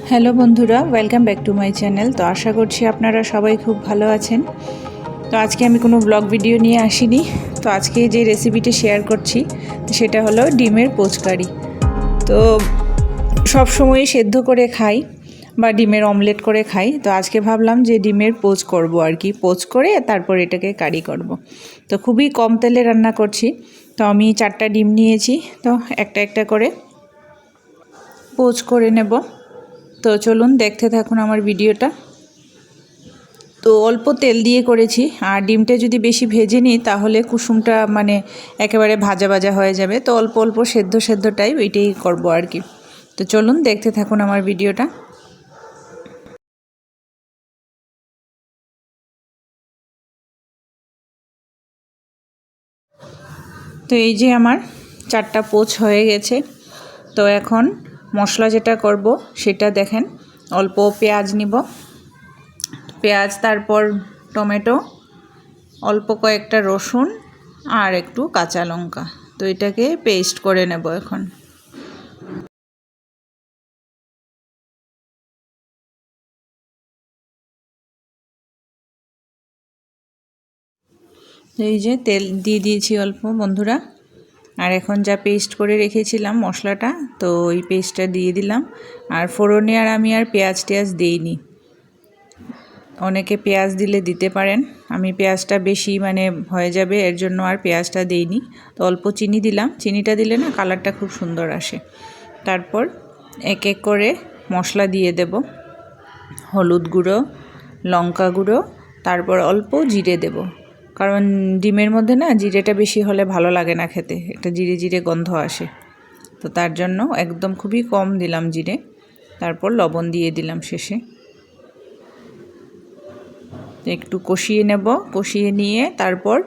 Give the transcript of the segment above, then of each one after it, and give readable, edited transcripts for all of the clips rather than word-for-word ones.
Hello বন্ধুরা, welcome back to my channel. তো আশা করছি আপনারা সবাই খুব ভালো আছেন। তো আজকে আমি কোনো ব্লগ ভিডিও নিয়ে আসিনি। তো আজকে যে রেসিপিটি শেয়ার করছি সেটা হলো ডিমের পোচকারি। তো সব সময়ই সেদ্ধ করে খাই বা ডিমের অমলেট করে খাই। তো আজকে ভাবলাম যে ডিমের পোচ করব আর কি, পোচ করে তারপর এটাকে কারি করব। তো খুবই কম তেলে রান্না করছি। তো আমি 4টা ডিম নিয়েছি। তো একটা একটা করে পোচ করে নেব। তো চলুন দেখতে থাকুন আমার ভিডিওটা। তো অল্প তেল দিয়ে করেছি, আর ডিমটা যদি বেশি ভেজে নিই তাহলে কুসুমটা মানে একেবারে ভাজা ভাজা হয়ে যাবে। তো অল্প অল্প সেদ্ধ সেদ্ধ টাইপ এটাই করব আর কি। তো চলুন দেখতে থাকুন আমার ভিডিওটা। তো এই যে আমার 4টা পোচ হয়ে গেছে। তো এখন মশলা যেটা করব সেটা দেখেন, অল্প পেঁয়াজ নিব, পেঁয়াজ, তারপর টমেটো, অল্প কয়েকটা রসুন আর একটু কাঁচা লঙ্কা। তো এটাকে পেস্ট করে নেব এখন। এই যে তেল দিয়ে দিয়েছি অল্প বন্ধুরা, আর এখন যা পেস্ট করে রেখেছিলাম মশলাটা, তো ওই পেস্টটা দিয়ে দিলাম। আর ফোড়নে আমি আর পেঁয়াজ টেয়াজ দিইনি। অনেকে পেঁয়াজ দিলে দিতে পারেন, আমি পেঁয়াজটা বেশি মানে হয়ে যাবে এর জন্য আর পেঁয়াজটা দিইনি। তো অল্প চিনি দিলাম, চিনিটা দিলে না কালারটা খুব সুন্দর আসে। তারপর এক এক করে মশলা দিয়ে দেব। হলুদ গুঁড়ো, লঙ্কা গুঁড়ো, তারপর অল্প জিরে দেব, কারণ ডিমের মধ্যে না জিরেটা বেশি হলে ভালো লাগে না খেতে, একটা জিরে জিরে গন্ধ আসে। তো তার জন্য একদম খুবই কম দিলাম জিরে। তারপর লবণ দিয়ে দিলাম শেষে। একটু কষিয়ে নেব, কষিয়ে নিয়ে তারপর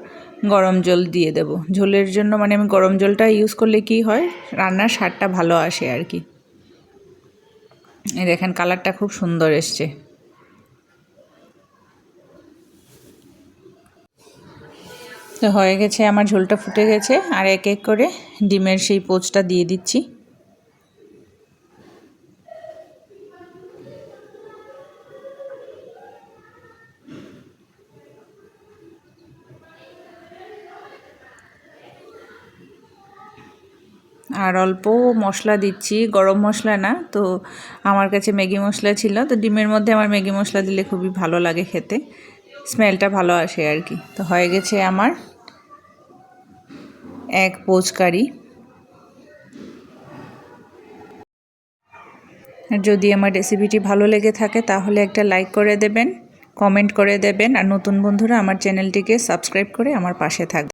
গরম জল দিয়ে দেব ঝোলের জন্য। মানে আমি গরম জলটা ইউজ করলে কি হয়, রান্নার স্বাদটা ভালো আসে আর কি। এই দেখেন কালারটা খুব সুন্দর এসছে। তো হয়ে গেছে, আমার ঝোলটা ফুটে গেছে। আর এক এক করে ডিমের সেই পোচটা দিয়ে দিচ্ছি। আর অল্প মশলা দিচ্ছি, গরম মশলা না, তো আমার কাছে ম্যাগি মশলা ছিল। তো ডিমের মধ্যে আমার ম্যাগি মশলা দিলে খুবই ভালো লাগে খেতে, স্মেলটা ভালো আসে আর কি। তো হয়ে গেছে আমার এক পোচ কারি। আর যদি আমার রেসিপিটি ভালো লেগে থাকে তাহলে একটা লাইক করে দেবেন, কমেন্ট করে দেবেন, আর নতুন বন্ধুরা আমার চ্যানেলটিকে সাবস্ক্রাইব করে আমার পাশে থাকবেন।